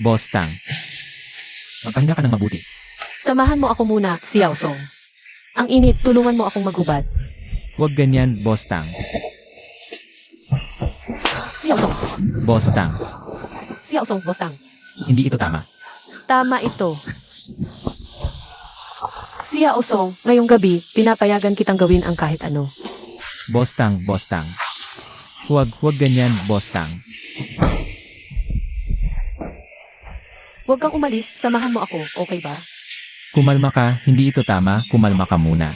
Boss Tang. Magpahinga ka ng mabuti. Samahan mo ako muna, Xiao Song. Ang init, tulungan mo akong maghubad. Huwag ganyan, Boss Tang. Xiao Song. Boss Tang. Xiao Song, Boss Tang. Hindi ito tama. Tama ito. Xiao Song, ngayong gabi, pinapayagan kitang gawin ang kahit ano. Boss Tang, Boss Tang. Huwag ganyan, Boss Tang. Huwag kang umalis, samahan mo ako, okay ba? Kumalma ka, hindi ito tama, kumalma ka muna.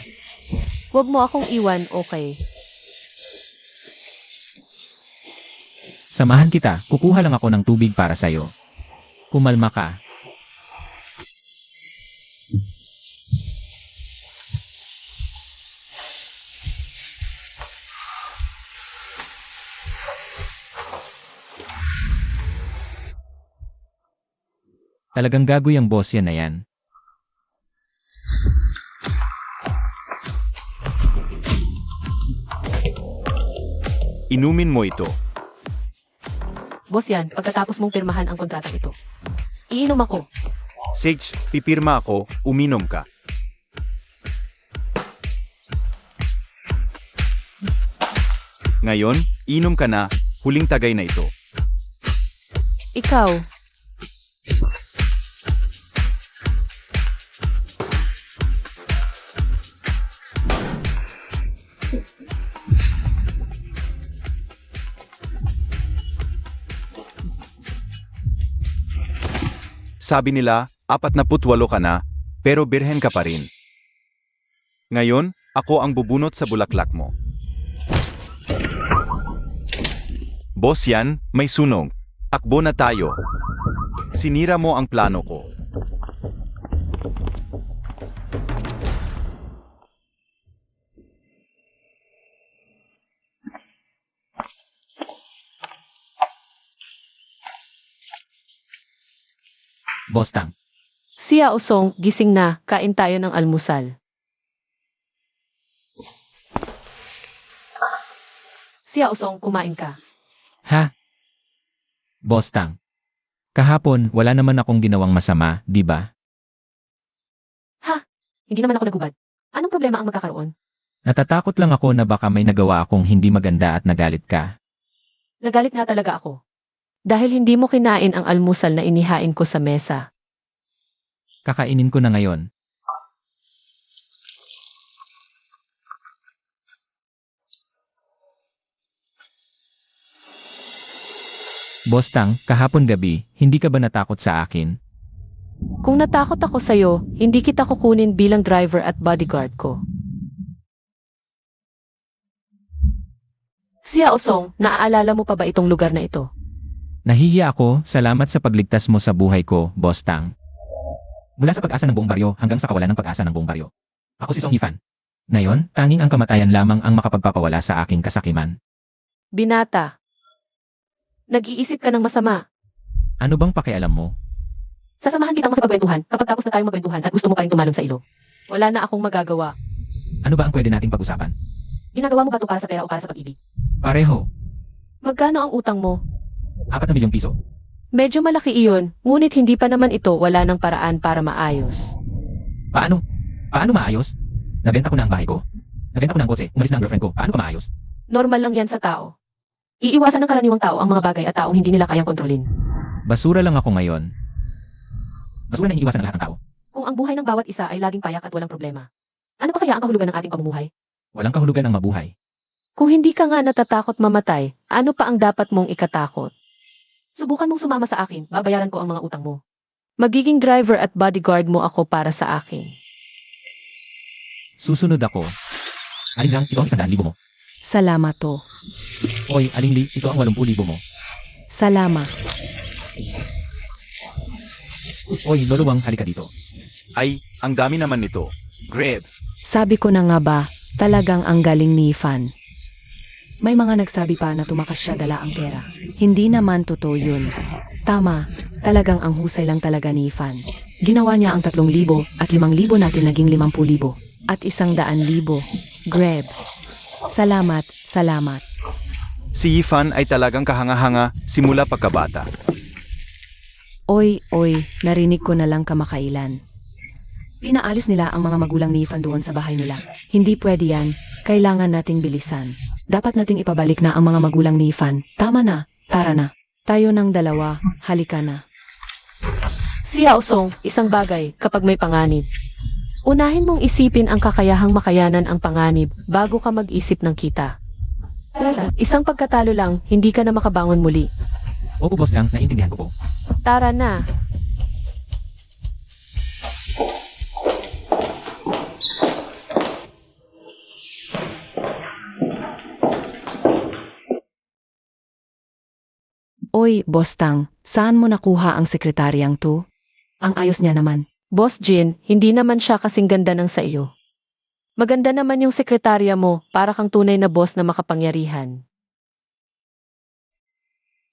Huwag mo akong iwan, okay? Samahan kita, kukuha lang ako ng tubig para sa'yo. Kumalma ka. Talagang gagoy ang boss yan na yan. Inumin mo ito. Boss yan, pagkatapos mong pirmahan ang kontratang ito. Iinom ako. Sage, pipirma ako, uminom ka. Ngayon, inom ka na, huling tagay na ito. Ikaw, Sabi nila, 48 ka na, pero birhen ka pa rin. Ngayon, ako ang bubunot sa bulaklak mo. Boss yan, may sunog. Takbo na tayo. Sinira mo ang plano ko. Boss Tang. Xiao Song, gising na, kain tayo ng almusal. Xiao Song, kumain ka. Ha? Boss Tang. Kahapon, wala naman akong ginawang masama, di ba? Hindi naman ako nagubad. Anong problema ang magkakaroon? Natatakot lang ako na baka may nagawa akong hindi maganda at nagalit ka. Nagalit nga talaga ako. Dahil hindi mo kinain ang almusal na inihain ko sa mesa. Kakainin ko na ngayon. Boss Tang, kahapon gabi, hindi ka ba natakot sa akin? Kung natakot ako sa'yo, hindi kita kukunin bilang driver at bodyguard ko. Xiao Song, naaalala mo pa ba itong lugar na ito? Nahihiya ako, salamat sa pagligtas mo sa buhay ko, Boss Tang. Mula sa pag-asa ng buong baryo hanggang sa kawalan ng pag-asa ng buong baryo. Ako si Song Yifan. Ngayon, tanging ang kamatayan lamang ang makapagpapawala sa aking kasakiman. Binata. Nag-iisip ka ng masama. Ano bang pakialam mo? Sasamahan kitang makipagkwentuhan kapag tapos na tayong magkwentuhan at gusto mo pa rin tumalon sa ilog. Wala na akong magagawa. Ano ba ang pwede nating pag-usapan? Ginagawa mo ba ito para sa pera o para sa pag-ibig? Pareho. Magkano ang utang mo? 4 na milyong piso. Medyo malaki iyon, ngunit hindi pa naman ito wala ng paraan para maayos. Paano? Paano maayos? Nabenta ko na ang bahay ko. Nabenta ko na ang kotse, umalis na ang girlfriend ko. Paano pa maayos? Normal lang yan sa tao. Iiwasan ng karaniwang tao ang mga bagay at taong hindi nila kayang kontrolin. Basura lang ako ngayon. Basura na iniiwasan ng lahat ng tao. Kung ang buhay ng bawat isa ay laging payak at walang problema. Ano pa kaya ang kahulugan ng ating pamumuhay? Walang kahulugan ang mabuhay. Kung hindi ka nga natatakot mamatay, ano pa ang dapat mong ikatakot? Subukan mong sumama sa akin, babayaran ko ang mga utang mo. Magiging driver at bodyguard mo ako para sa akin. Susunod ako. Aling Zhang, ito ang 100,000 mo. Salamat to. Oy, Aling Li, ito ang 80,000 mo. Salamat. Oy, Lolo Wang, halika dito. Ay, ang dami naman nito. Grab. Sabi ko na nga ba, talagang ang galing ni Fan. May mga nagsabi pa na tumakas siya dala ang pera. Hindi naman totoo yun. Tama, talagang ang husay lang talaga ni Fan. Ginawa niya ang 3,000 at 5,000 natin naging 50,000 at 100,000. Grab. Salamat, salamat. Si Yifan ay talagang kahanga-hanga simula pagkabata. Oy, narinig ko na lang kamakailan. Pinaalis nila ang mga magulang ni Ifan doon sa bahay nila. Hindi pwede yan. Kailangan nating bilisan. Dapat nating ipabalik na ang mga magulang ni Ifan. Tama na. Tara na. Tayo ng dalawa. Halika na. Si Yaosong, isang bagay kapag may panganib. Unahin mong isipin ang kakayahang makayanan ang panganib bago ka mag-isip ng kita. Isang pagkatalo lang, hindi ka na makabangon muli. Opo, Boss Tang, naiintindihan ko po. Tara na. Oy, Boss Tang, saan mo nakuha ang sekretaryang to? Ang ayos niya naman. Boss Jin, hindi naman siya kasing ganda ng sa iyo. Maganda naman yung sekretarya mo, para kang tunay na boss na makapangyarihan.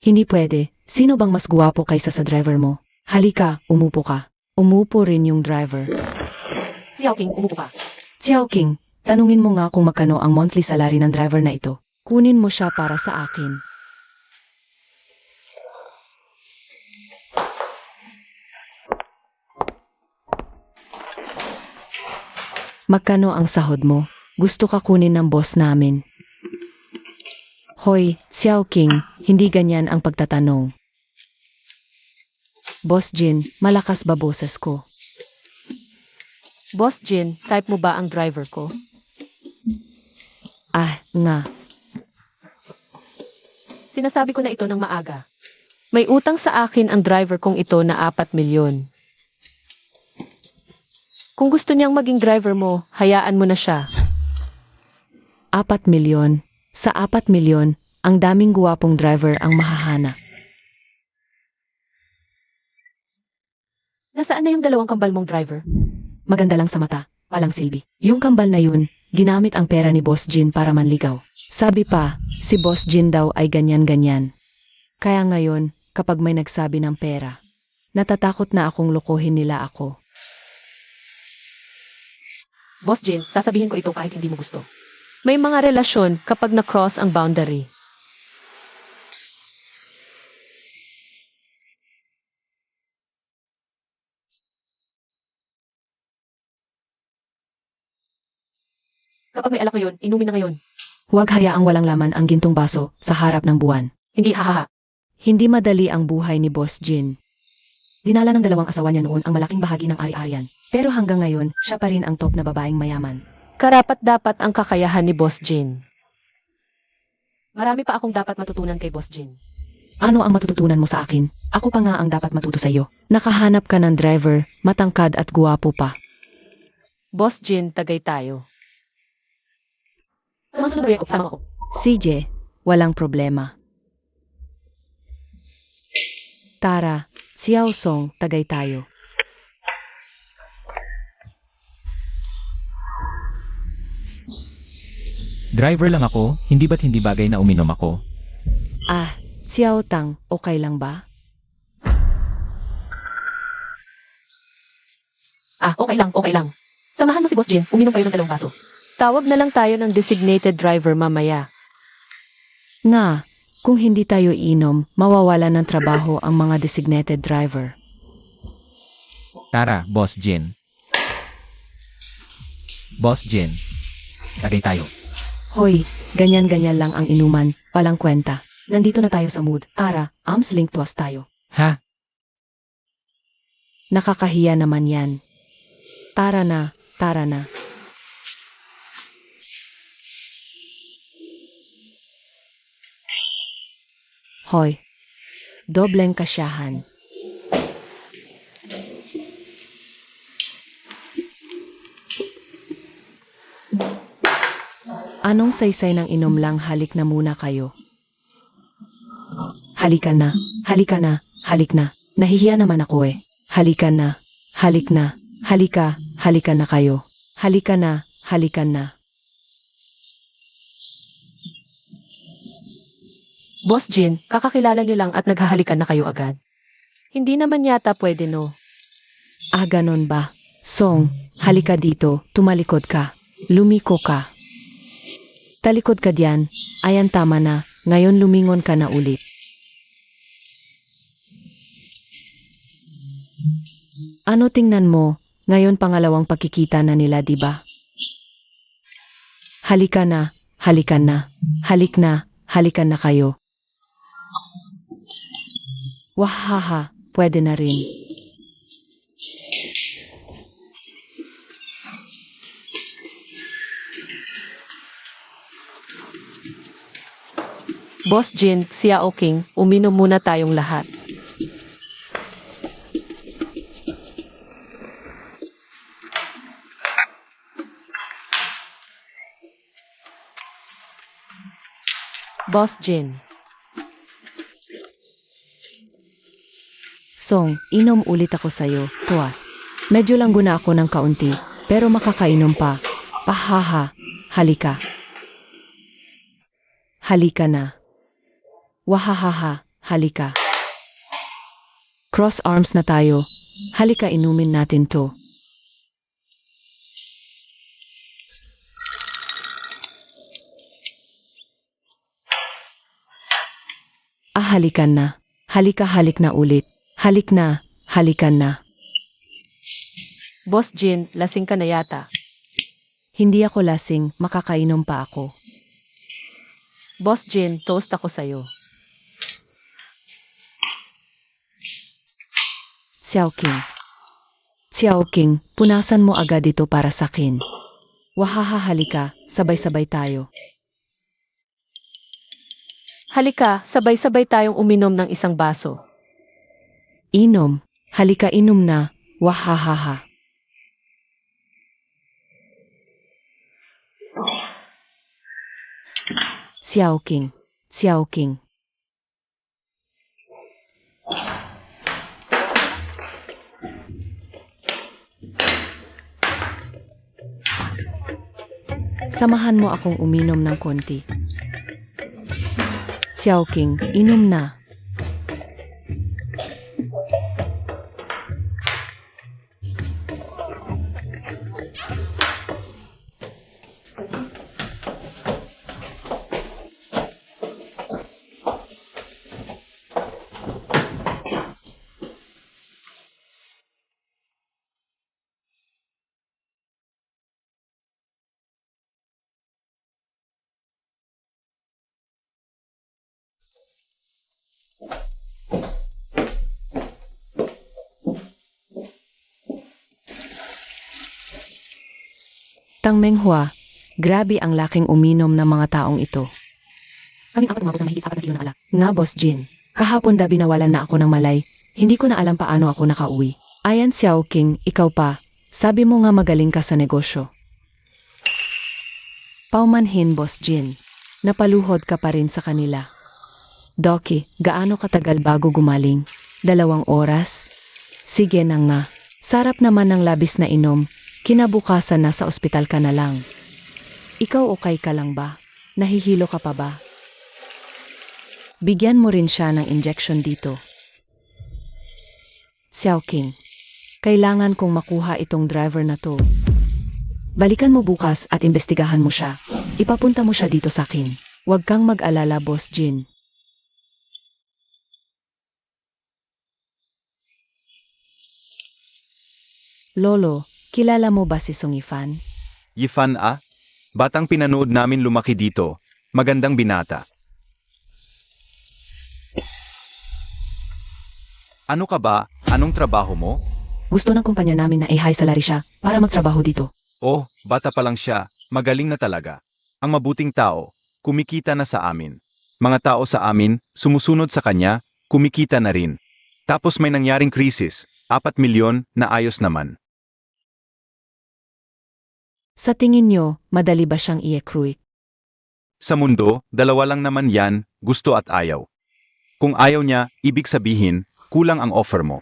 Hindi pwede. Sino bang mas guwapo kaysa sa driver mo? Halika, umupo ka. Umupo rin yung driver. Si Yaoking, umupo ka. Xiao King, tanungin mo nga kung magkano ang monthly salary ng driver na ito. Kunin mo siya para sa akin. Magkano ang sahod mo? Gusto ka kunin ng boss namin. Hoy, Xiao King, hindi ganyan ang pagtatanong. Boss Jin, malakas ba boses ko? Boss Jin, type mo ba ang driver ko? Ah, nga. Sinasabi ko na ito ng maaga. May utang sa akin ang driver kong ito na 4 milyon. Kung gusto niyang maging driver mo, hayaan mo na siya. 4 milyon. Sa 4 milyon, ang daming guwapong driver ang mahahana. Nasaan na yung 2 kambal mong driver? Maganda lang sa mata, walang silbi. Yung kambal na yun, ginamit ang pera ni Boss Jin para manligaw. Sabi pa, si Boss Jin daw ay ganyan-ganyan. Kaya ngayon, kapag may nagsabi ng pera, natatakot na akong lokohin nila ako. Boss Jin, sasabihin ko ito kahit hindi mo gusto. May mga relasyon kapag na-cross ang boundary. Kapag may alak ngayon, inumin na ngayon. Huwag hayaang walang laman ang gintong baso sa harap ng buwan. Hindi hahaha. Hindi madali ang buhay ni Boss Jin. Dinala ng 2 asawa niya noon ang malaking bahagi ng ari-arian. Pero hanggang ngayon, siya pa rin ang top na babaeng mayaman. Karapat-dapat ang kakayahan ni Boss Jin. Marami pa akong dapat matutunan kay Boss Jin. Ano ang matututunan mo sa akin? Ako pa nga ang dapat matuto sa iyo. Nakahanap ka ng driver, matangkad at guwapo pa. Boss Jin, tagay tayo. Sumasunod rin ako, sama ko. CJ, walang problema. Tara, Xiao Song, tagay tayo. Driver lang ako, hindi ba't hindi bagay na uminom ako? Ah, Xiao Tang, okay lang ba? Okay lang. Samahan mo si Boss Jin, uminom kayo ng 2 baso. Tawag na lang tayo ng designated driver mamaya. Nga, kung hindi tayo inom, mawawala ng trabaho ang mga designated driver. Tara, Boss Jin. Boss Jin. Tagay tayo. Hoy, ganyan-ganyan lang ang inuman, walang kwenta. Nandito na tayo sa mood. Tara, arms link tuwas tayo. Ha? Nakakahiya naman yan. Tara na, tara na. Hoy, dobleng kasyahan. Anong saysay ng inom lang, halik na muna kayo. Halika na, halika na, halik na. Nahihiya naman ako eh. Halika na, halik na, halika, halika na kayo. Halika na, halika na. Boss Jin, kakakilala niyo lang at naghahalikan na kayo agad. Hindi naman yata pwede no. Ah, ganon ba? Song, halika dito, tumalikod ka. Lumiko ka. Talikod ka diyan. Ayan, tama na. Ngayon lumingon ka na ulit. Ano tingnan mo, ngayon pangalawang pagkikita na nila, di ba? Halika na, halikan na, halikan na kayo. Wahaha, pwede na rin. Boss Jin, Xiao King, uminom muna tayong lahat. Boss Jin. Song, inom ulit ako sa'yo, tuwas. Medyo lang guna ako ng kaunti, pero makakainom pa. Pahaha, halika. Halika na. Wahahaha, halika. Cross arms na tayo. Halika, inumin natin to. Halikan na. Halik na ulit. Halikan na. Boss Jin, lasing ka na yata. Hindi ako lasing, makakainom pa ako. Boss Jin, toast ako sa'yo. Xiao King, punasan mo agad ito para sakin. Wahaha, halika, sabay-sabay tayo. Halika, sabay-sabay tayong uminom ng isang baso. Inom, halika, inom na, wahahaha. Xiao King. Samahan mo akong uminom ng konti. Xiao King, inom na. Tang Menghua, grabe ang laking uminom ng mga taong ito. Kaming apat umabot ng mahigit 4 na kilo ng alak. Nga, Boss Jin, kahapon dabi nawalan na ako ng malay, hindi ko na alam paano ako nakauwi. Ayan, Xiao King, ikaw pa, sabi mo nga magaling ka sa negosyo. Paumanhin, Boss Jin, napaluhod ka pa rin sa kanila. Doki, gaano katagal bago gumaling? 2 oras? Sige na nga, sarap naman ng labis na inom. Kinabukasan na sa ospital ka na lang. Ikaw okay ka lang ba? Nahihilo ka pa ba? Bigyan mo rin siya ng injection dito. Xiao King, kailangan kong makuha itong driver na to. Balikan mo bukas at imbestigahan mo siya. Ipapunta mo siya dito sa akin. Huwag kang mag-alala, Boss Jin. Lolo, kilala mo ba si Song Yifan? Yifan ah? Batang pinanood namin lumaki dito. Magandang binata. Ano ka ba? Anong trabaho mo? Gusto ng kumpanya namin na i-hire salary siya para magtrabaho dito. Oh, bata pa lang siya. Magaling na talaga. Ang mabuting tao, kumikita na sa amin. Mga tao sa amin, sumusunod sa kanya, kumikita na rin. Tapos may nangyaring krisis, 4 milyon na ayos naman. Sa tingin nyo, madali ba siyang i-recruit? Sa mundo, 2 lang naman yan, gusto at ayaw. Kung ayaw niya, ibig sabihin, kulang ang offer mo.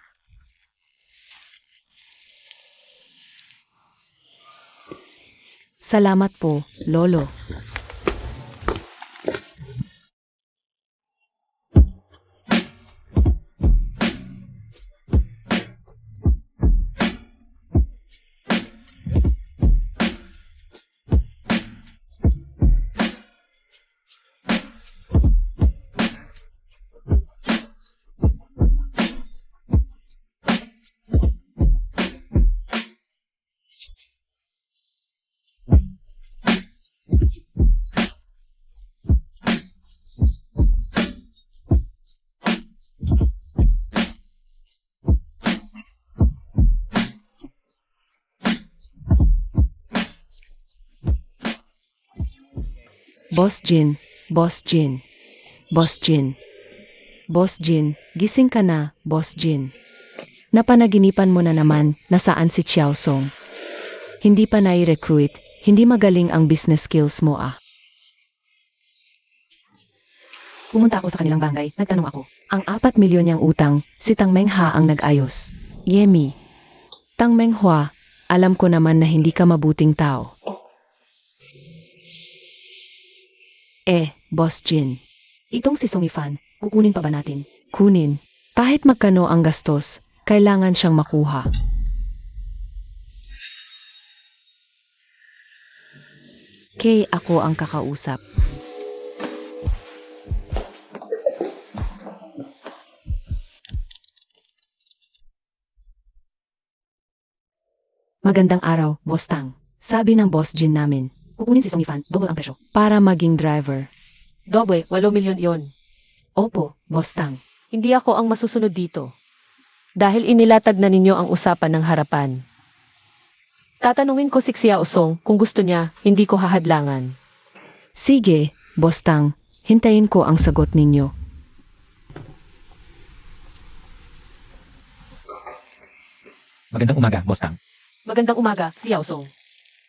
Salamat po, Lolo. Boss Jin, Boss Jin, Boss Jin. Boss Jin, gising ka na, Boss Jin. Napanaginipan mo na naman nasaan si Xiao Song. Hindi pa nai-recruit, hindi magaling ang business skills mo ah. Pumunta ako sa kanilang bangay, nagtanong ako. Ang 4 milyon niyang utang, si Tang Menghua ang nag-ayos. Yemi. Tang Menghua, alam ko naman na hindi ka mabuting tao. Boss Jin. Itong si Song Yifan, kukunin pa ba natin? Kunin. Kahit magkano ang gastos, kailangan siyang makuha. Kay ako ang kakausap. Magandang araw, Boss Tang. Sabi ng Boss Jin namin, kukunin si Song Yifan, double ang presyo. Para maging driver. Doble, 8 milyon yon. Opo, Boss Tang. Hindi ako ang masusunod dito. Dahil inilatag na ninyo ang usapan ng harapan. Tatanungin ko si Xiao Song kung gusto niya, hindi ko hahadlangan. Sige, Boss Tang. Hintayin ko ang sagot ninyo. Magandang umaga, Boss Tang. Magandang umaga, Xiao Song.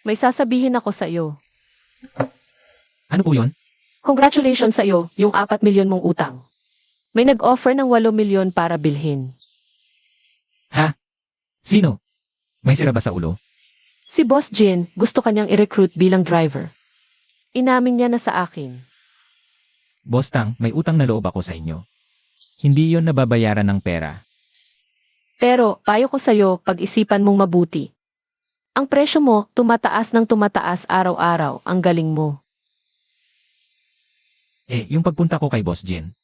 May sasabihin ako sa iyo. Ano po yun? Congratulations sa iyo, yung 4 milyon mong utang. May nag-offer ng 8 milyon para bilhin. Ha? Sino? May sira ba sa ulo? Si Boss Jin, gusto kanyang i-recruit bilang driver. Inamin niya na sa akin. Boss Tang, may utang na loob ako sa inyo. Hindi yon nababayaran ng pera. Pero, payo ko sa iyo, pag-isipan mong mabuti. Ang presyo mo, tumataas ng tumataas araw-araw, ang galing mo. Yung pagpunta ko kay Boss Jin.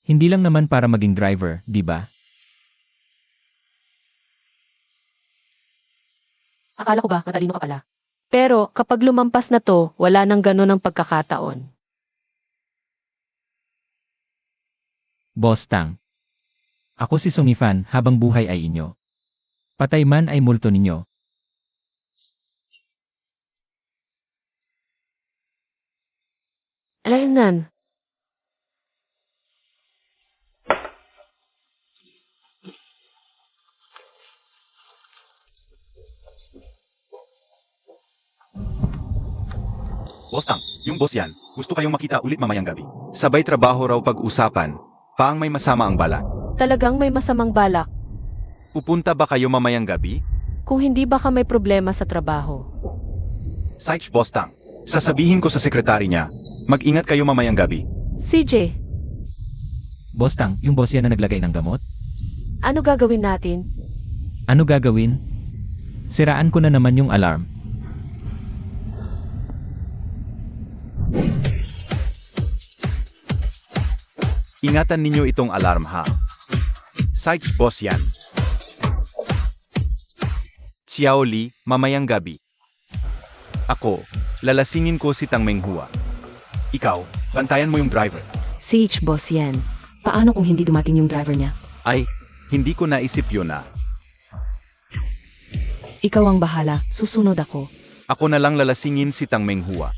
Hindi lang naman para maging driver, di ba? Akala ko ba, matalino ka pala. Pero, kapag lumampas na to, wala nang gano'n ang pagkakataon. Boss Tang. Ako si Song Yifan habang buhay ay inyo. Patay man ay multo ninyo. Alaynan. Boss Tang, yung boss yan, gusto kayong makita ulit mamayang gabi. Sabay trabaho raw pag-usapan, paang may masama ang balak. Talagang may masamang balak. Pupunta ba kayo mamayang gabi? Kung hindi baka may problema sa trabaho. Saich Boss Tang, sasabihin ko sa sekretary niya, mag-ingat kayo mamayang gabi. CJ, Boss Tang, yung boss yan na naglagay ng gamot? ano gagawin natin? Ano gagawin? Siraan ko na naman yung alarm. Ingatan ninyo itong alarm ha. Saich Boss yan. Xiao Li, mamayang gabi. Ako, lalasingin ko si Tang Menghua. Ikaw, bantayan mo yung driver. Sage Boss yan. Paano kung hindi dumating yung driver niya? Ay, hindi ko naisip yun na. Ikaw ang bahala, susunod ako. Ako na lang lalasingin si Tang Menghua.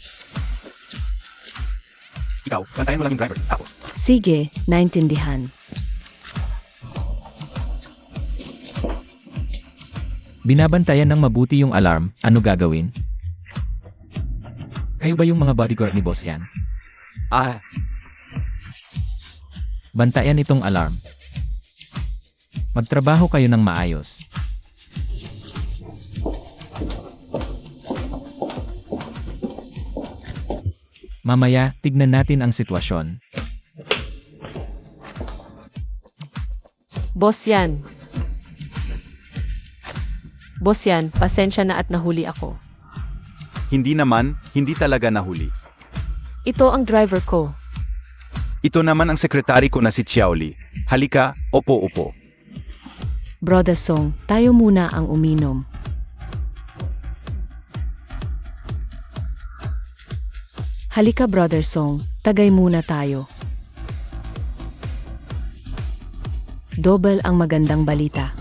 Ikaw, bantayan mo lang yung driver. Tapos, Sige, naintindihan. Binabantayan ng mabuti yung alarm, ano gagawin? Kayo ba yung mga bodyguard ni boss yan? Bantayan itong alarm. Magtrabaho kayo ng maayos. Mamaya, tignan natin ang sitwasyon. Boss yan. Boss yan, pasensya na at nahuli ako. hindi naman, hindi talaga nahuli. Ito ang driver ko. Ito naman ang sekretary ko na si Xiao Li. Halika, upo. Brother Song, tayo muna ang uminom. Halika Brother Song, tagay muna tayo. Double ang magandang balita.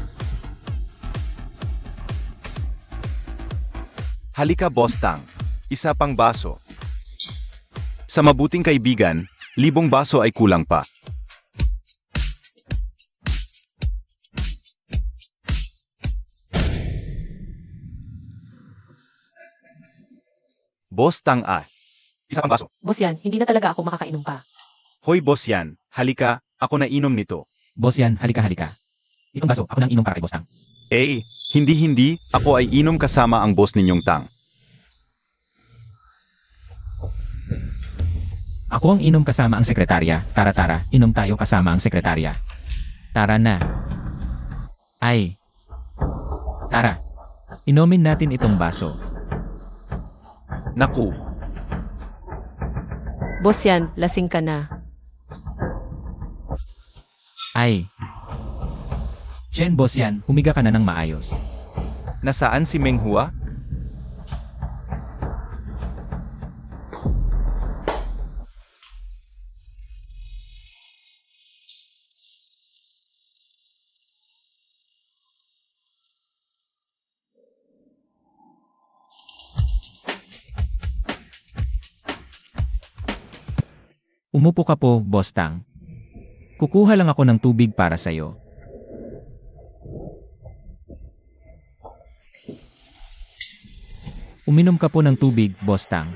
Halika Boss Tang. Isa pang baso. Sa mabuting kaibigan, 1,000 baso ay kulang pa. Boss Tang Isa pang baso. Boss yan, hindi na talaga ako makakainom pa. Hoy boss yan, halika, ako na inom nito. Boss yan, halika. Itong baso, ako nang inom para kay Boss Tang. Hindi, ako ay inom kasama ang boss ninyong Tang. Ako ang inom kasama ang sekretarya. Tara, inom tayo kasama ang sekretarya. Tara na. Tara. Inumin natin itong baso. Naku, Boss yan, lasing ka na. Jen, boss yan, humiga ka na ng maayos. nasaan si Meng Hua? Umupo ka po, Boss Tang. Kukuha lang ako ng tubig para sa'yo. Uminom ka po ng tubig, Boss Tang.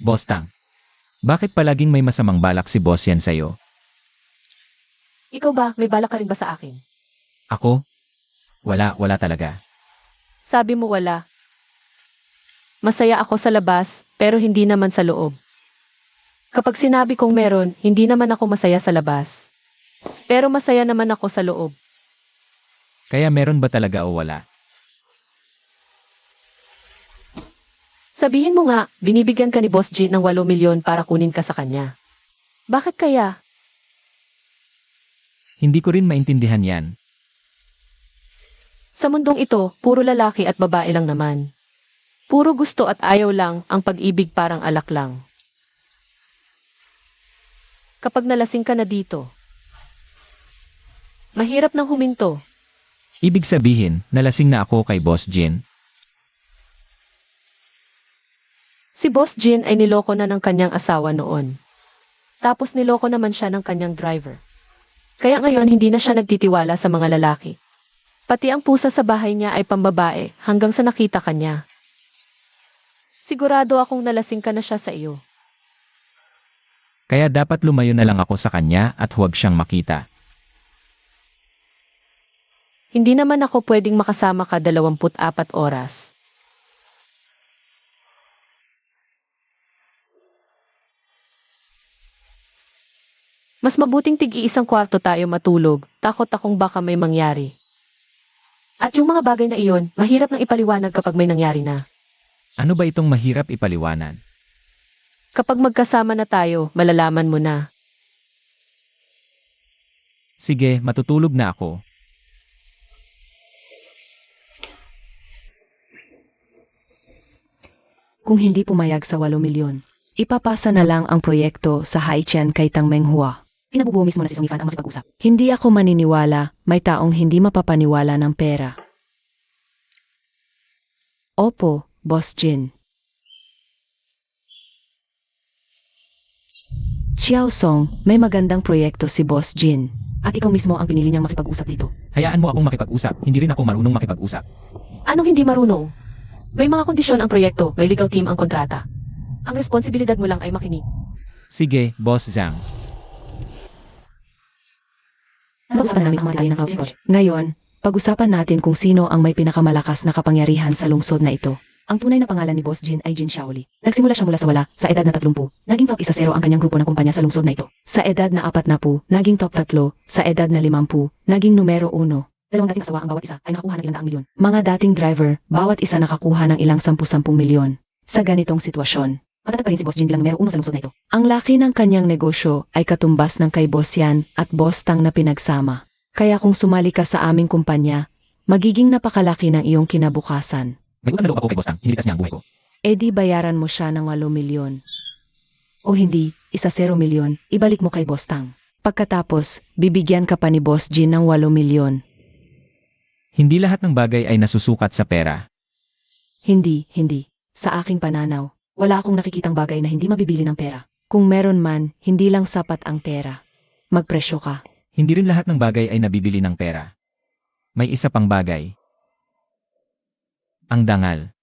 Boss Tang, bakit palaging may masamang balak si Boss yan sa'yo? Ikaw ba, may balak ka rin ba sa akin? Ako? Wala talaga. Sabi mo wala. Masaya ako sa labas, pero hindi naman sa loob. Kapag sinabi kong meron, hindi naman ako masaya sa labas. Pero masaya naman ako sa loob. Kaya meron ba talaga o wala? Sabihin mo nga, binibigyan ka ni Boss G ng 8 milyon para kunin ka sa kanya. Bakit kaya? Hindi ko rin maintindihan yan. Sa mundong ito, puro lalaki at babae lang naman. Puro gusto at ayaw lang, ang pag-ibig parang alak lang. Kapag nalasing ka na dito, mahirap nang huminto. Ibig sabihin, nalasing na ako kay Boss Jin. Si Boss Jin ay niloko na ng kanyang asawa noon. Tapos niloko naman siya ng kanyang driver. Kaya ngayon hindi na siya nagtitiwala sa mga lalaki. Pati ang pusa sa bahay niya ay pambabae hanggang sa nakita kanya. Sigurado akong nalasing ka na siya sa iyo. Kaya dapat lumayo na lang ako sa kanya at huwag siyang makita. Hindi naman ako pwedeng makasama ka 24 oras. Mas mabuting tig-iisang kwarto tayo matulog, takot akong baka may mangyari. At yung mga bagay na iyon, mahirap nang ipaliwanag kapag may nangyari na. Ano ba itong mahirap ipaliwanag? Kapag magkasama na tayo, malalaman mo na. Sige, matutulog na ako. Kung hindi pumayag sa 8 milyon, ipapasa na lang ang proyekto sa Haichen kay Tang Meng Hua. Pinabubuo mismo na si Song Yifan ang makipag-usap. Hindi ako maniniwala, may taong hindi mapapaniwala ng pera. Opo, Boss Jin. Xiao Song, may magandang proyekto si Boss Jin. At ikaw mismo ang pinili niyang makipag-usap dito. Hayaan mo akong makipag-usap, hindi rin ako marunong makipag-usap. Anong hindi marunong? May mga kondisyon ang proyekto, may legal team ang kontrata. Ang responsibilidad mo lang ay makinig. Sige, Boss Zhang. Pag-usapan namin ang mga detalye ng housing project. Ngayon, pag-usapan natin kung sino ang may pinakamalakas na kapangyarihan sa lungsod na ito. Ang tunay na pangalan ni Boss Jin ay Jin Shaoli. Nagsimula siya mula sa wala, sa edad na 30. Naging top 1-0 ang kanyang grupo ng kumpanya sa lungsod na ito. Sa edad na 40, naging top 3. Sa edad na 50, naging numero 1. Dalawang dating asawa ang bawat isa ay nakakuha ng ilang daang milyon. Mga dating driver, bawat isa nakakuha ng ilang 10 milyon. Sa ganitong sitwasyon, matatag pa rin si Boss Jin bilang numero 1 sa lungsod na ito. Ang laki ng kanyang negosyo ay katumbas ng kay Boss Yan at Boss Tang na pinagsama. Kaya kung sumali ka sa aming kumpanya, magiging napakalaki ng iyong kinabukasan. May utang na loob ako kay Boss Tang, hiniligtas niya ang buhay ko. E di bayaran mo siya ng 8 milyon. O hindi, 10 milyon, ibalik mo kay Boss Tang. Pagkatapos, bibigyan ka pa ni Boss Jin ng 8 milyon. Hindi lahat ng bagay ay nasusukat sa pera. Hindi. Sa aking pananaw, wala akong nakikitang bagay na hindi mabibili ng pera. Kung meron man, hindi lang sapat ang pera. Magpresyo ka. Hindi rin lahat ng bagay ay nabibili ng pera. May isa pang bagay. Ang dangal.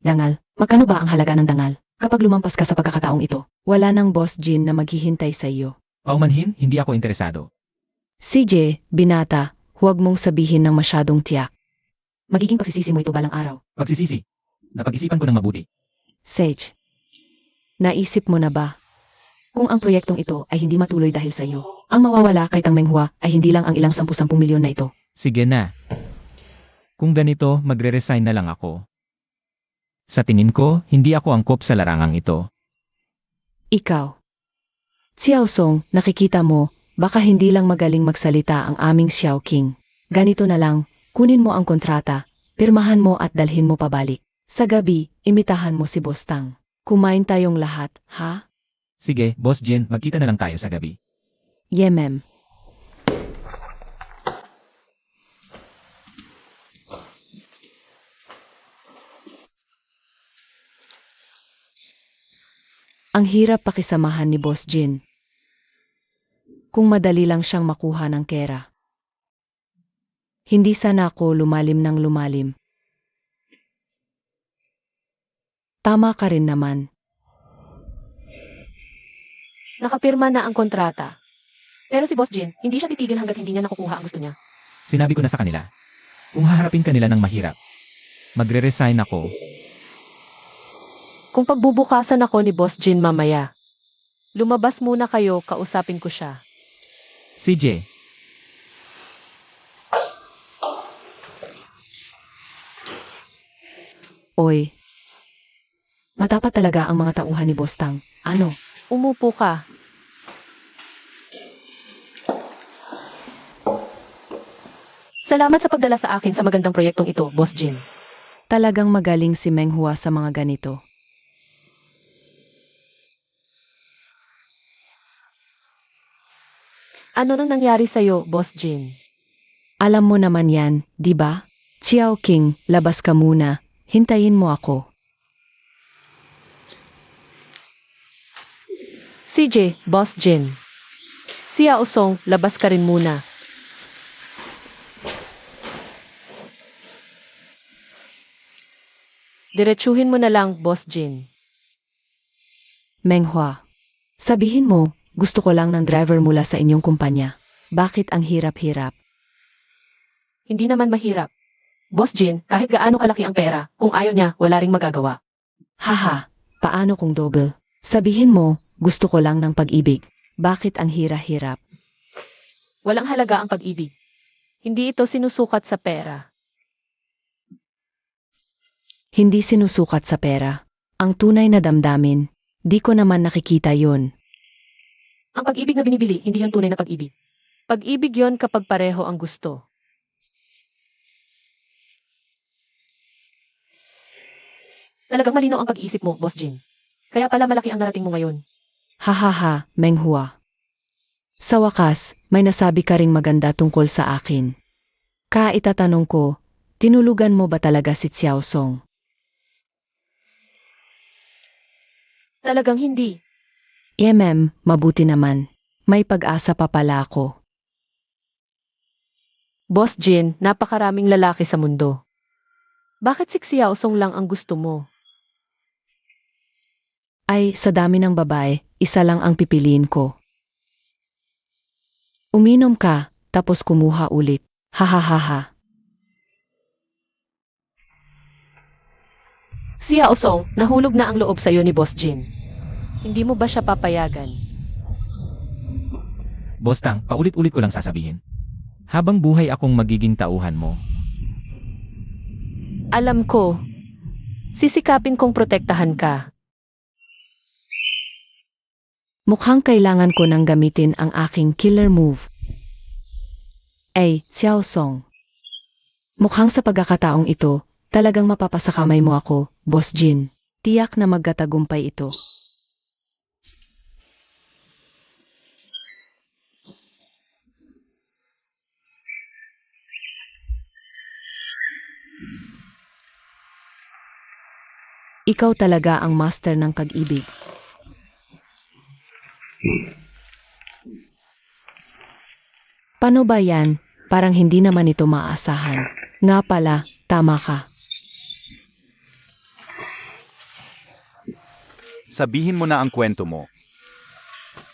Dangal, magkano ba ang halaga ng dangal? Kapag lumampas ka sa pagkakataong ito, wala nang Boss Jin na maghihintay sa iyo. Paumanhin, hindi ako interesado. CJ, binata, huwag mong sabihin ng masyadong tiyak. Magiging pagsisisi mo ito balang araw. Pagsisisi. Napag-isipan ko ng mabuti. Sage, naisip mo na ba? Kung ang proyektong ito ay hindi matuloy dahil sa iyo, ang mawawala kay Tang Menghua ay hindi lang ang ilang 10 milyon na ito. Sige na. Kung ganito, magre-resign na lang ako. Sa tingin ko, hindi ako angkop sa larangang ito. Ikaw. Xiao Song, nakikita mo, baka hindi lang magaling magsalita ang aming Xiao King. Ganito na lang, kunin mo ang kontrata, pirmahan mo at dalhin mo pabalik. Sa gabi, imitahan mo si Boss Tang. Kumain tayong lahat, ha? Sige, Boss Jin, magkita na lang tayo sa gabi. Yemem. Ang hirap pakisamahan ni Boss Jin. Kung madali lang siyang makuha ng kera. Hindi sana ako lumalim ng lumalim. Tama ka rin naman. Nakapirma na ang kontrata. Pero si Boss Jin, hindi siya titigil hanggat hindi niya nakukuha ang gusto niya. Sinabi ko na sa kanila. Kung haharapin kanila ng mahirap, magre-resign ako. Kung pagbubukasan ako ni Boss Jin mamaya, lumabas muna kayo, kausapin ko siya. CJ, Oy. Matapat talaga ang mga tauhan ni Boss Tang. Ano? Umupo ka. Salamat sa pagdala sa akin sa magandang proyektong ito, Boss Jin. Talagang magaling si Menghua sa mga ganito. Ano nang nangyari sa'yo, Boss Jin? Alam mo naman yan, di ba? Xiao King, labas ka muna. Hintayin mo ako. CJ, Boss Jin. Xiao Song, labas ka rin muna. Diretsuhin mo na lang, Boss Jin. Menghua, sabihin mo, gusto ko lang ng driver mula sa inyong kumpanya. Bakit ang hirap-hirap? Hindi naman mahirap. Boss Jin, kahit gaano kalaki ang pera, kung ayaw niya, wala ring magagawa. Haha, paano kung double? Sabihin mo, gusto ko lang ng pag-ibig. Bakit ang hirap-hirap? Walang halaga ang pag-ibig. Hindi ito sinusukat sa pera. Hindi sinusukat sa pera. Ang tunay na damdamin, di ko naman nakikita yon. Ang pag-ibig na binibili, hindi yung tunay na pag-ibig. Pag-ibig yon kapag pareho ang gusto. Talagang malinaw ang pag-iisip mo, Boss Jin. Kaya pala malaki ang narating mo ngayon. Hahaha, Menghua. Sa wakas, may nasabi ka ring maganda tungkol sa akin. Itatanong ko, tinulugan mo ba talaga si Xiao Song? Talagang hindi. Mabuti naman. May pag-asa pa pala ako. Boss Jin, napakaraming lalaki sa mundo. Bakit si Xiao Song lang ang gusto mo? Ay, sa dami ng babae, isa lang ang pipiliin ko. Uminom ka, tapos kumuha ulit. Hahaha. Xiao Song, nahulog na ang loob sa'yo ni Boss Jin. Hindi mo ba siya papayagan? Boss Tang, paulit-ulit ko lang sasabihin. Habang buhay akong magiging tauhan mo. Alam ko. Sisikapin kong protektahan ka. Mukhang kailangan ko nang gamitin ang aking killer move. Xiao Song. Mukhang sa pagkakataong ito, talagang mapapasakamay mo ako, Boss Jin. Tiyak na magkatagumpay ito. Ikaw talaga ang master ng pag-ibig. Paano ba yan? Parang hindi naman ito maaasahan. Nga pala, tama ka. Sabihin mo na ang kwento mo.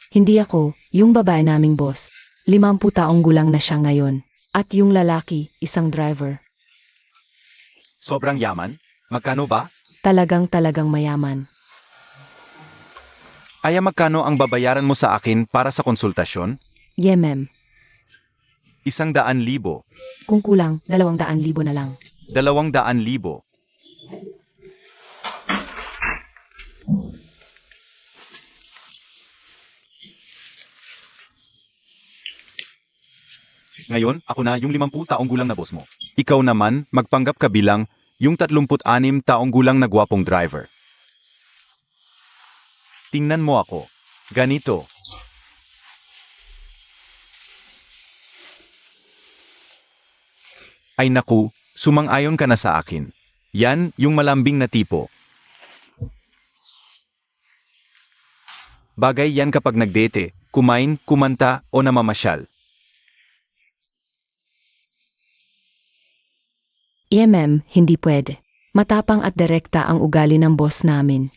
Hindi ako, yung babae naming boss. 50 taong gulang na siya ngayon. At yung lalaki, isang driver. Sobrang yaman? Magkano ba? Talagang mayaman. Aya magkano ang babayaran mo sa akin para sa konsultasyon? Yemem. 100,000. Kung kulang, 200,000 na lang. 200,000. Ngayon, ako na yung 50 taong gulang na boss mo. Ikaw naman, magpanggap ka bilang yung 36 taong gulang na gwapong driver. Tingnan mo ako. Ganito. Ay naku, sumang-ayon ka na sa akin. Yan, yung malambing na tipo. Bagay yan kapag nagdete, kumain, kumanta, o namamasyal. Yemem, hindi pwede. Matapang at direkta ang ugali ng boss namin.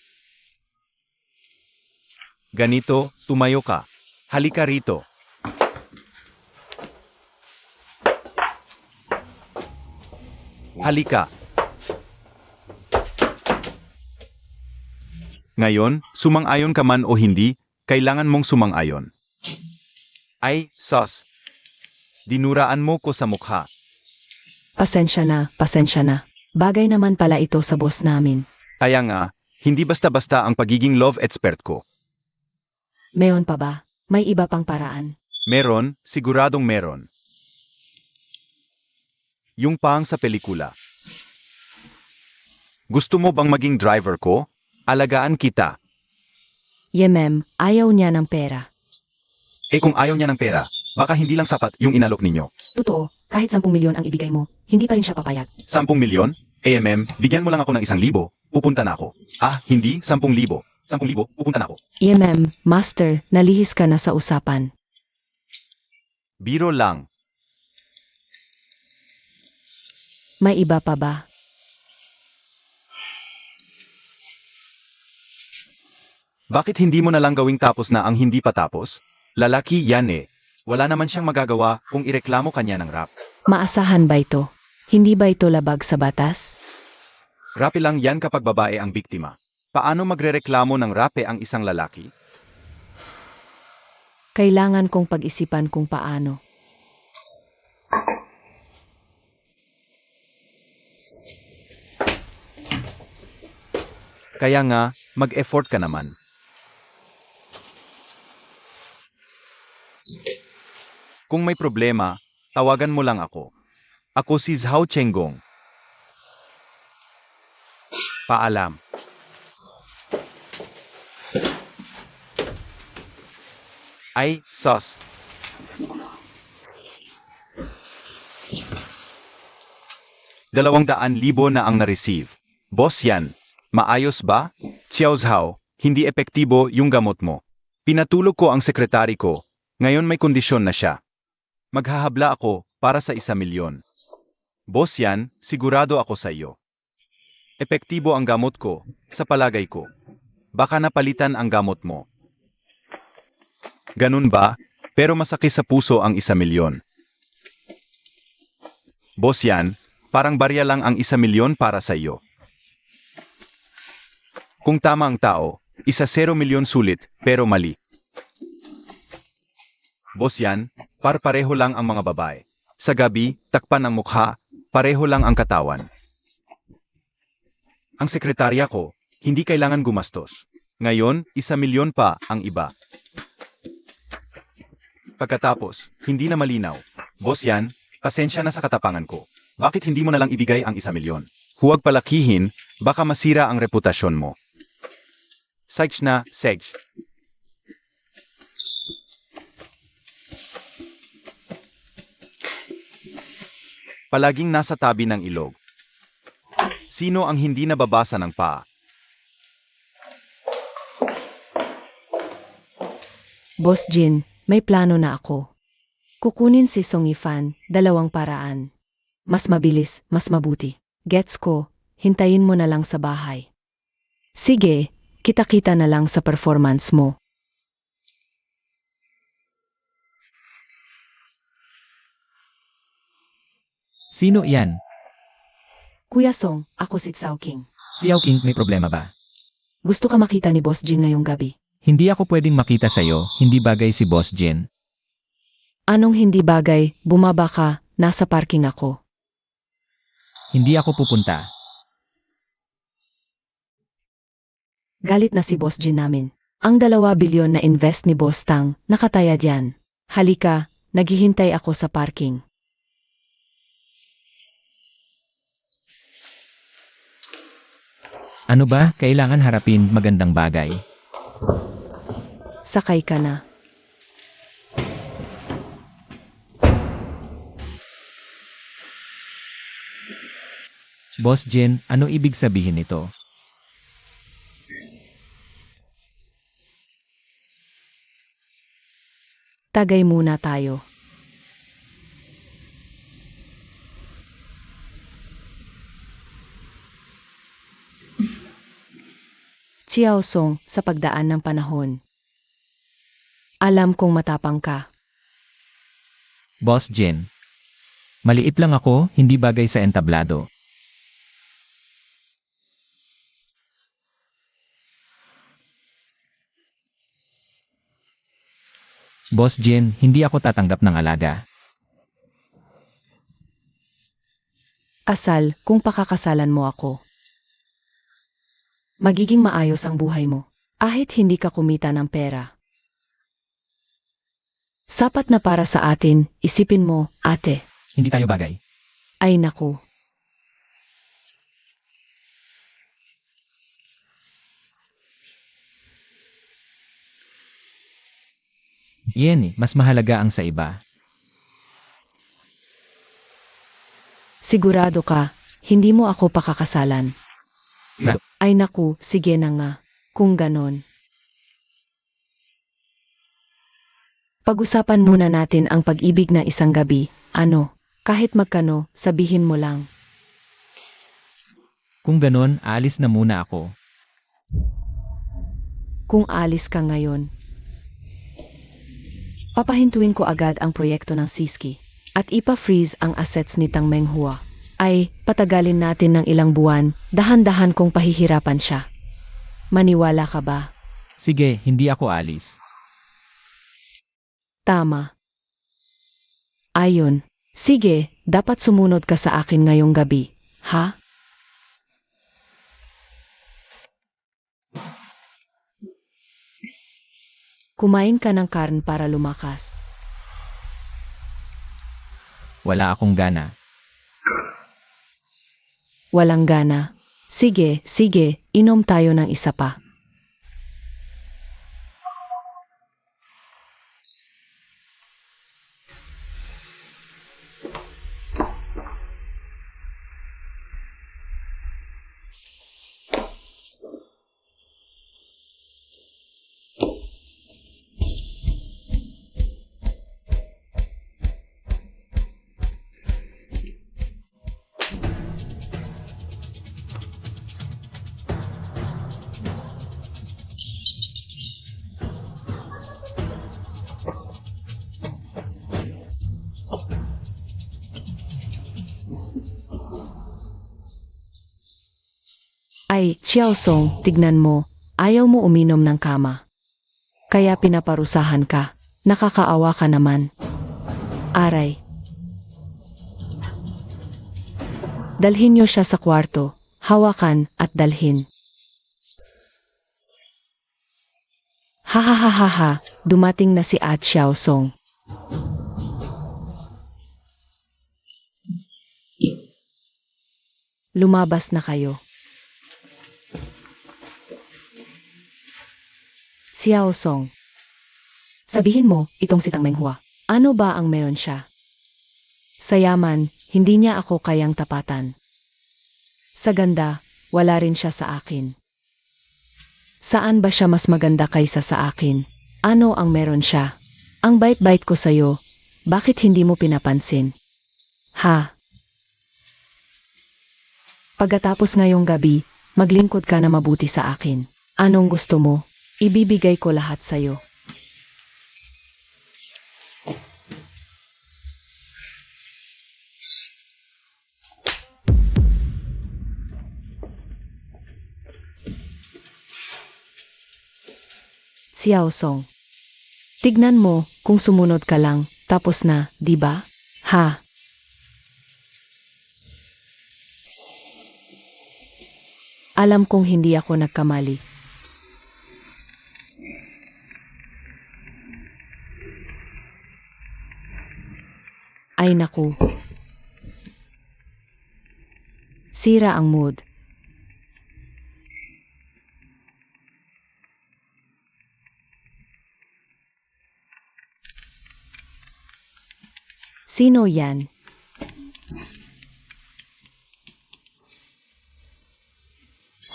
Ganito, tumayo ka. Halika rito. Halika. Ngayon, sumang-ayon ka man o hindi, kailangan mong sumang-ayon. Ay, sus. Dinuraan mo ko sa mukha. Pasensya na, pasensya na. Bagay naman pala ito sa boss namin. Kaya nga, hindi basta-basta ang pagiging love expert ko. Meron pa ba? May iba pang paraan. Meron, siguradong meron. Yung pang sa pelikula. Gusto mo bang maging driver ko? Alagaan kita. Yemem, ayaw niya ng pera. Eh kung ayaw niya ng pera, baka hindi lang sapat yung inalok ninyo. Totoo, kahit 10 milyon ang ibigay mo, hindi pa rin siya papayag. 10 milyon? AMM, bigyan mo lang ako ng 1,000, pupunta na ako. Ah, hindi, 10,000. 10,000, pupunta na ako. Yemem, master, nalihis ka na sa usapan. Biro lang. May iba pa ba? Bakit hindi mo na lang gawing tapos na ang hindi pa tapos? Lalaki yan eh. Wala naman siyang magagawa kung ireklamo kanya ng rap. Maasahan ba ito? Hindi ba ito labag sa batas? Rape lang yan kapag babae ang biktima. Paano magrereklamo ng rape ang isang lalaki? Kailangan kong pag-isipan kung paano. Kaya nga, mag-effort ka naman. Kung may problema, tawagan mo lang ako. Ako si Zhao Chenggong. Paalam. Ay, sus. $200,000 na ang na-receive. Boss yan. Maayos ba? Xiao Zhao, hindi epektibo yung gamot mo. Pinatulog ko ang sekretary ko. Ngayon may kondisyon na siya. Maghahabla ako para sa 1,000,000. Boss yan, sigurado ako sa iyo. Epektibo ang gamot ko, sa palagay ko. Baka napalitan ang gamot mo. Ganun ba? Pero masakit sa puso ang 1,000,000. Boss yan, parang barya lang ang 1,000,000 para sa iyo. Kung tama ang tao, 1,000,000 sulit, pero mali. Boss yan, pareho lang ang mga babae. Sa gabi, takpan ang mukha, pareho lang ang katawan. Ang sekretarya ko, hindi kailangan gumastos. Ngayon, 1,000,000 pa ang iba. Pagkatapos, hindi na malinaw. Boss yan, pasensya na sa katapangan ko. Bakit hindi mo na lang ibigay ang 1,000,000? Huwag palakihin, baka masira ang reputasyon mo. Sage na, Sage. Palaging nasa tabi ng ilog. Sino ang hindi nababasa ng paa? Boss Jin, may plano na ako. Kukunin si Song Yifan, 2 paraan. Mas mabilis, mas mabuti. Gets ko, hintayin mo na lang sa bahay. Sige, kita-kita na lang sa performance mo. Sino iyan? Kuya Song, ako si Xiao King. Si Yao King, may problema ba? Gusto ka makita ni Boss Jin ngayong gabi. Hindi ako pwedeng makita sa'yo, hindi bagay si Boss Jin. Anong hindi bagay, bumaba ka, nasa parking ako. Hindi ako pupunta. Galit na si Boss Jin namin. Ang 2 bilyon na invest ni Boss Tang, nakataya diyan. Halika, naghihintay ako sa parking. Ano ba, kailangan harapin magandang bagay. Sakay ka na. Boss Jin, ano ibig sabihin nito? Tagay muna tayo. Xiao Song, sa pagdaan ng panahon. Alam kong matapang ka. Boss Jin. Maliit lang ako, hindi bagay sa entablado. Boss Jin, hindi ako tatanggap ng alaga. Asal, kung pakakasalan mo ako. Magiging maayos ang buhay mo. Ahit hindi ka kumita ng pera. Sapat na para sa atin, isipin mo, ate. Hindi tayo bagay. Ay naku. Iyan mas mahalaga ang sa iba. Sigurado ka, hindi mo ako pakakasalan. Sa- Ay naku, sige na nga. Kung ganon. Pag-usapan muna natin ang pag-ibig na isang gabi. Ano, kahit magkano, sabihin mo lang. Kung ganon, aalis na muna ako. Kung alis ka ngayon. Papahintuin ko agad ang proyekto ng Siski at ipa-freeze ang assets ni Tang Menghua. Ay, patagalin natin ng ilang buwan, dahan-dahan kong pahihirapan siya. Maniwala ka ba? Sige, hindi ako alis. Tama. Ayon. Sige, dapat sumunod ka sa akin ngayong gabi, ha? Kumain ka ng karn para lumakas. Wala akong gana. Walang gana. Sige, sige, inom tayo ng isa pa. Ay, Xiao Song, tignan mo, ayaw mo uminom ng kama. Kaya pinaparusahan ka, nakakaawa ka naman. Aray. Dalhin niyo siya sa kwarto, hawakan at dalhin. Ha ha ha ha ha, dumating na si At Xiao Song. Lumabas na kayo. Xiao Song. Sabihin mo, itong si Tang Menghua. Ano ba ang meron siya? Sa yaman, hindi niya ako kayang tapatan. Sa ganda, wala rin siya sa akin. Saan ba siya mas maganda kaysa sa akin? Ano ang meron siya? Ang bait-bait ko sa'yo. Bakit hindi mo pinapansin? Ha? Pagkatapos ngayong gabi, maglingkod ka na mabuti sa akin. Anong gusto mo? Ibibigay ko lahat sa'yo. Xiao Song. Tignan mo kung sumunod ka lang, tapos na, di ba? Ha? Alam kong hindi ako nagkamali. Ay naku. Sira ang mood. Sino yan?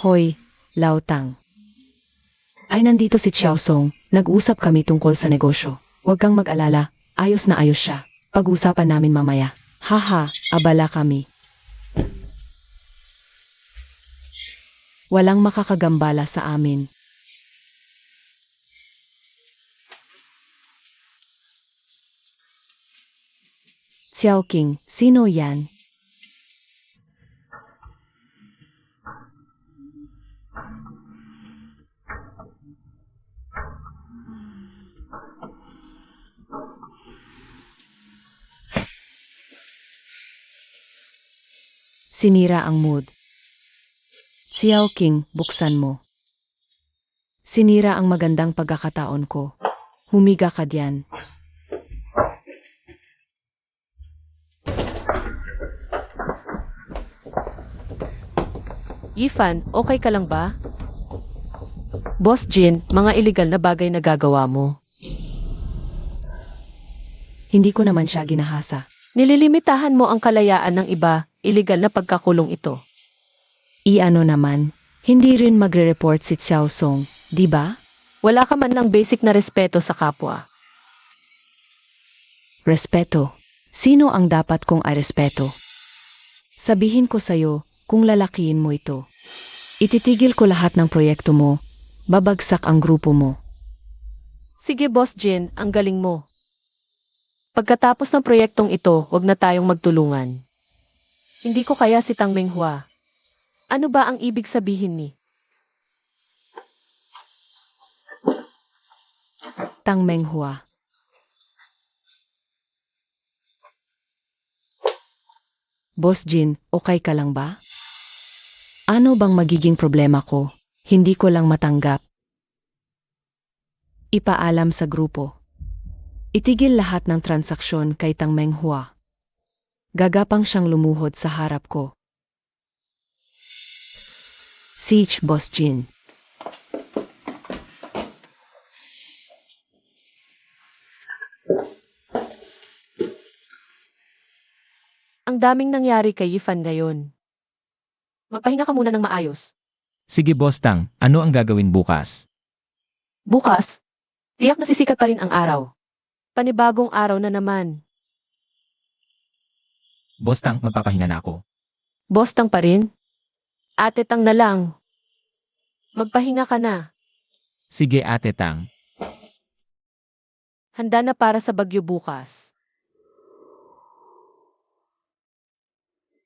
Hoy, Lautang. Ay nandito si Xiao Song, nag-usap kami tungkol sa negosyo. Huwag kang mag-alala, ayos na ayos siya. Pag-usapan namin mamaya. Haha, abala kami. Walang makakagambala sa amin. Xiao King, sino yan? Sinira ang mood. Xiao King, buksan mo. Sinira ang magandang pagkakataon ko. Humiga ka diyan. Yifan, okay ka lang ba? Boss Jin, mga illegal na bagay na gagawa mo. Hindi ko naman siya ginahasa. Nililimitahan mo ang kalayaan ng iba, illegal na pagkakulong ito. Iano naman, hindi rin magre-report si Xiao Song, di ba? Wala ka man ng basic na respeto sa kapwa. Respeto. Sino ang dapat kong arespeto? Sabihin ko sa'yo, kung lalakiin mo ito. Ititigil ko lahat ng proyekto mo, babagsak ang grupo mo. Sige Boss Jin, ang galing mo. Pagkatapos ng proyektong ito, wag na tayong magtulungan. Hindi ko kaya si Tang Menghua. Ano ba ang ibig sabihin ni? Tang Menghua. Boss Jin, okay ka lang ba? Ano bang magiging problema ko? Hindi ko lang matanggap. Ipaalam sa grupo. Itigil lahat ng transaksyon kay Tang Menghua. Gagapang siyang lumuhod sa harap ko. Siege, Boss Jin. Ang daming nangyari kay Yifan ngayon. Magpahinga ka muna ng maayos. Sige Boss Tang, ano ang gagawin bukas? Bukas, tiyak na sisikat pa rin ang araw. Panibagong araw na naman. Boss Tang, magpapahinga na ako. Boss Tang pa rin? Ate Tang na lang. Magpahinga ka na. Sige Ate Tang. Handa na para sa bagyo bukas.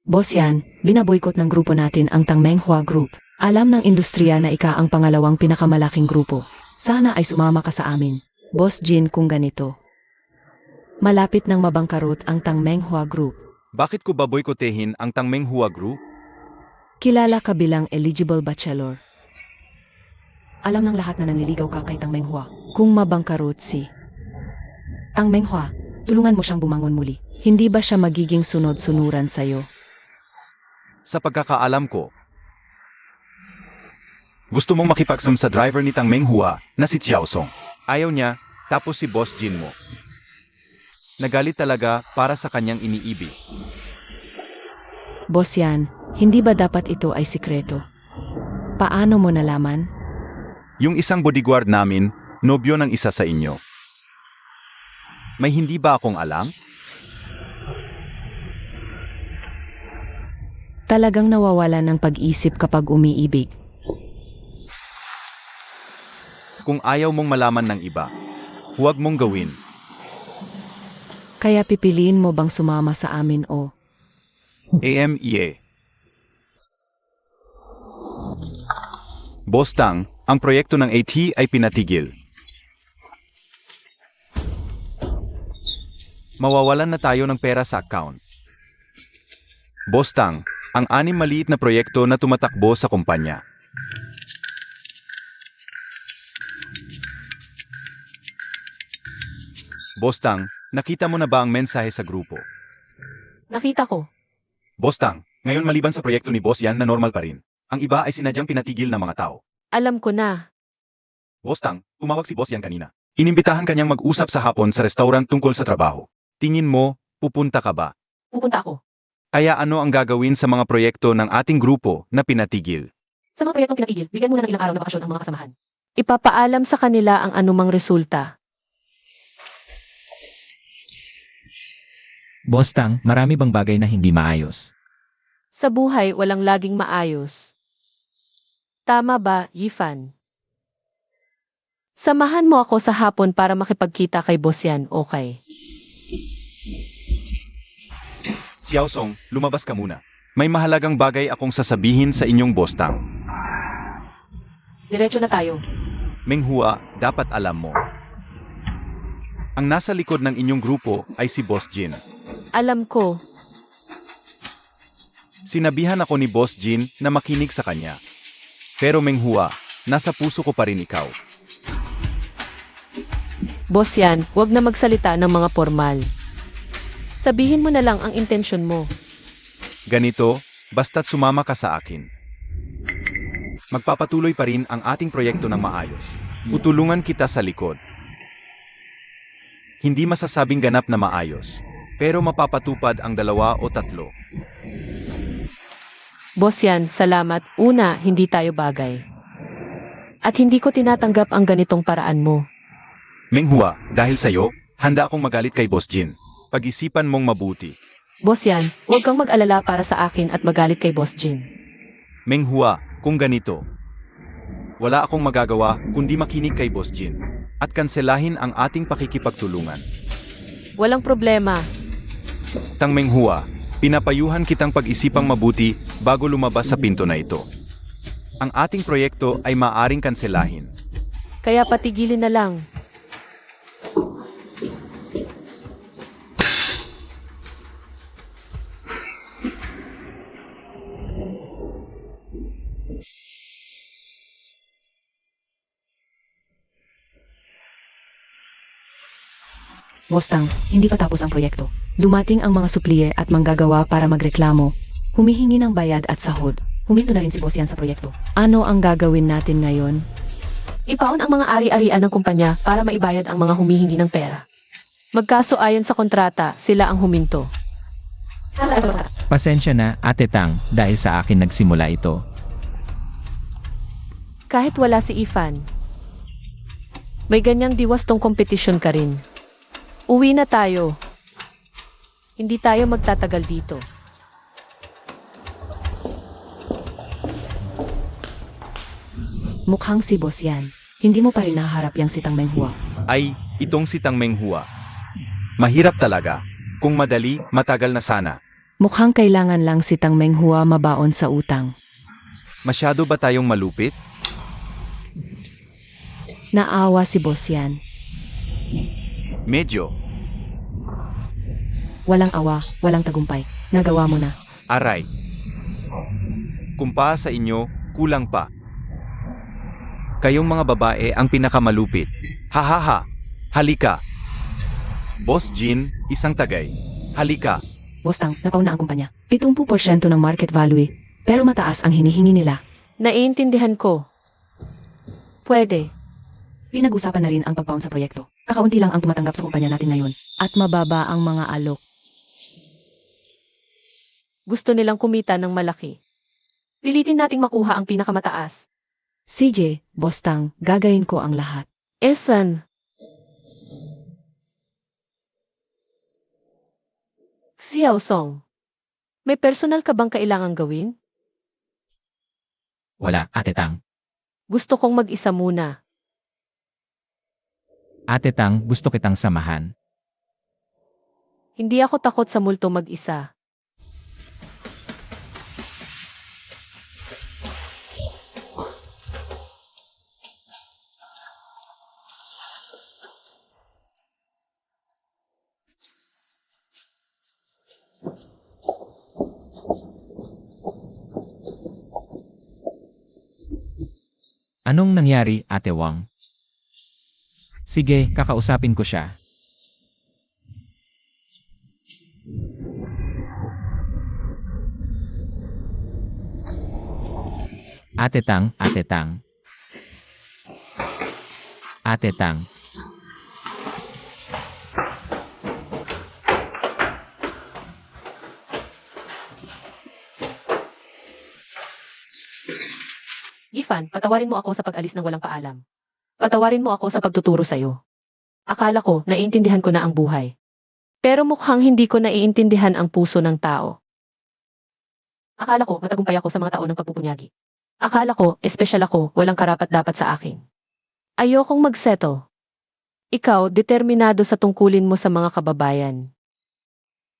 Boss yan, binaboykot ng grupo natin ang Tang Menghua Group. Alam ng industriya na ika ang pangalawang pinakamalaking grupo. Sana ay sumama ka sa amin. Boss Jin, kung ganito. Malapit nang mabangkarot ang Tang Menghua Group. Bakit ko baboykotehin ang Tang Menghua Group? Kilala ka bilang eligible bachelor. Alam ng lahat na nanliligaw ka kay Tang Menghua. Kung mabangkarot si Tang Menghua, tulungan mo siyang bumangon muli. Hindi ba siya magiging sunod-sunuran sa'yo? Sa pagkakaalam ko, gusto mong makipagsam sa driver ni Tang Menghua na si Xiao Song. Ayaw niya, tapos si Boss Jin mo. Nagalit talaga para sa kanyang iniibig. Boss yan, hindi ba dapat ito ay sikreto? Paano mo nalaman? Yung isang bodyguard namin, nobyo ng isa sa inyo. May hindi ba akong alam? Talagang nawawala ng pag-isip kapag umiibig. Kung ayaw mong malaman ng iba, huwag mong gawin. Kaya pipiliin mo bang sumama sa amin o? AMEA. Boss Tang, ang proyekto ng AT ay pinatigil. Mawawalan na tayo ng pera sa account. Boss Tang, ang 6 maliit na proyekto na tumatakbo sa kumpanya. Boss Tang, nakita mo na ba ang mensahe sa grupo? Nakita ko. Boss Tang, ngayon maliban sa proyekto ni Boss Yan na normal pa rin, ang iba ay sinadyang pinatigil ng mga tao. Alam ko na. Boss Tang, tumawag si Boss Yan kanina. Inimbitahan kanyang mag-usap sa hapon sa restaurant tungkol sa trabaho. Tingin mo, pupunta ka ba? Pupunta ako. Kaya ano ang gagawin sa mga proyekto ng ating grupo na pinatigil? Sa mga proyektong pinatigil, bigyan muna ng ilang araw na bakasyon ang mga kasamahan. Ipapaalam sa kanila ang anumang resulta. Boss Tang, marami bang bagay na hindi maayos? Sa buhay, walang laging maayos. Tama ba, Yifan? Samahan mo ako sa hapon para makipagkita kay Boss Yan, okay? Xiao Song, lumabas ka muna. May mahalagang bagay akong sasabihin sa inyong Boss Tang. Diretso na tayo. Meng Hua, dapat alam mo. Ang nasa likod ng inyong grupo ay si Boss Jin. Alam ko, Sinabihan ako ni Boss Jin na makinig sa kanya. Pero Meng Hua, nasa puso ko pa rin ikaw. Boss Yan, huwag na magsalita ng mga formal. Sabihin mo na lang ang intensyon mo. Ganito, basta't sumama ka sa akin. Magpapatuloy pa rin ang ating proyekto ng maayos. Tutulungan kita sa likod. Hindi masasabing ganap na maayos, pero mapapatupad ang 2 o 3. Boss Yan, salamat. Una, hindi tayo bagay. At hindi ko tinatanggap ang ganitong paraan mo. Meng Hua, dahil sa'yo, handa akong magalit kay Boss Jin. Pag-isipan mong mabuti. Boss Yan, huwag kang mag-alala para sa akin at magalit kay Boss Jin. Meng Hua, kung ganito, wala akong magagawa kundi makinig kay Boss Jin at kanselahin ang ating pakikipagtulungan. Walang problema. Tang Meng Hua, pinapayuhan kitang pag-isipang mabuti bago lumabas sa pinto na ito. Ang ating proyekto ay maaring kanselahin. Kaya patigilin na lang. Boss Tang, hindi pa tapos ang proyekto. Dumating ang mga supplier at manggagawa para magreklamo. Humihingi ng bayad at sahod. Huminto na rin si Boss Yan sa proyekto. Ano ang gagawin natin ngayon? Ipaon ang mga ari-arian ng kumpanya para maibayad ang mga humihingi ng pera. Magkaso ayon sa kontrata, sila ang huminto. Pasensya na, Ate Tang, dahil sa akin nagsimula ito. Kahit wala si Ifan, may ganyang diwastong kompetisyon ka rin. Uwi na tayo. Hindi tayo magtatagal dito. Mukhang si Boss Yan. Hindi mo pa rin nahaharap yang si Tang Meng Hua. Ay, itong si Tang Meng Hua. Mahirap talaga. Kung madali, matagal na sana. Mukhang kailangan lang si Tang Meng Hua mabaon sa utang. Masyado ba tayong malupit? Naawa si Boss Yan. Medyo. Walang awa, walang tagumpay. Nagawa mo na. Aray. Kung pa sa inyo, kulang pa. Kayong mga babae ang pinakamalupit. Hahaha. Halika. Boss Jin, isang tagay. Halika. Boss Tang, napaw na ang kumpanya. 70% ng market value, pero mataas ang hinihingi nila. Naiintindihan ko. Pwede. Pinag-usapan na rin ang pagpaon sa proyekto. Kakaunti lang ang tumatanggap sa kumpanya natin ngayon. At mababa ang mga alok. Gusto nilang kumita ng malaki. Pilitin nating makuha ang pinakamataas. CJ, Boss Tang, gagayin ko ang lahat. Esan. Xiao Song. May personal ka bang kailangang gawin? Wala, Ate Tang. Gusto kong mag-isa muna. Ate Tang, gusto kitang samahan. Hindi ako takot sa multo mag-isa. Anong nangyari, Ate Wang? Sige, kakausapin ko siya. Ate Tang, Ate Tang. Ate Tang. Yifan, patawarin mo ako sa pag-alis ng walang paalam. Patawarin mo ako sa pagtuturo sa'yo. Akala ko, naiintindihan ko na ang buhay. Pero mukhang hindi ko naiintindihan ang puso ng tao. Akala ko, matagumpay ako sa mga taon ng pagpupunyagi. Akala ko, espesyal ako, walang karapat-dapat sa akin. Ayokong magseto. Ikaw, determinado sa tungkulin mo sa mga kababayan.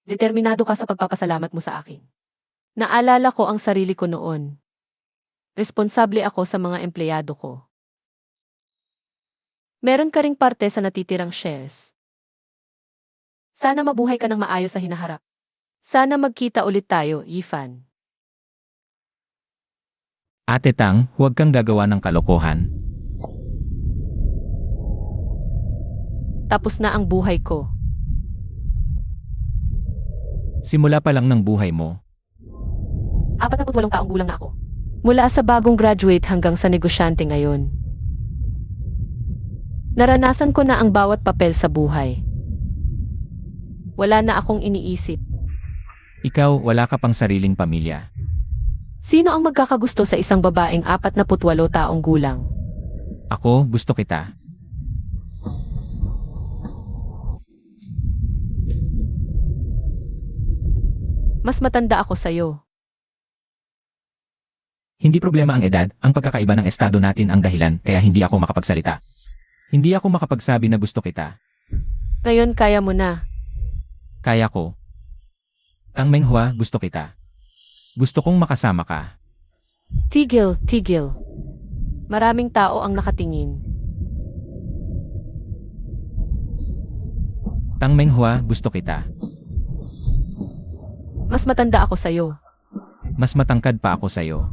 Determinado ka sa pagpapasalamat mo sa akin. Naalala ko ang sarili ko noon. Responsable ako sa mga empleyado ko. Meron ka ring parte sa natitirang shares. Sana mabuhay ka ng maayos sa hinaharap. Sana magkita ulit tayo, Yifan. Ate Tang, huwag kang gagawa ng kalokohan. Tapos na ang buhay ko. Simula pa lang ng buhay mo. 48 taong gulang na ako. Mula sa bagong graduate hanggang sa negosyante ngayon. Naranasan ko na ang bawat papel sa buhay. Wala na akong iniisip. Ikaw, wala ka pang sariling pamilya. Sino ang magkakagusto sa isang babaeng 48 taong gulang? Ako, gusto kita. Mas matanda ako sa'yo. Hindi problema ang edad, ang pagkakaiba ng estado natin ang dahilan kaya hindi ako makapagsalita. Hindi ako makapagsabi na gusto kita. Ngayon kaya mo na. Kaya ko. Tang Menghua, gusto kita. Gusto kong makasama ka. Tigil, tigil. Maraming tao ang nakatingin. Tang Menghua, gusto kita. Mas matanda ako sa'yo. Mas matangkad pa ako sa'yo.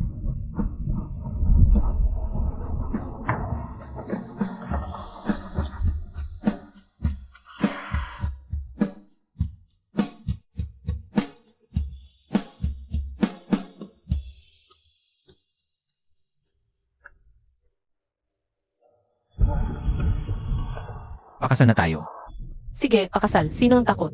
Pakasal na tayo. Sige, pakasal. Sino ang takot?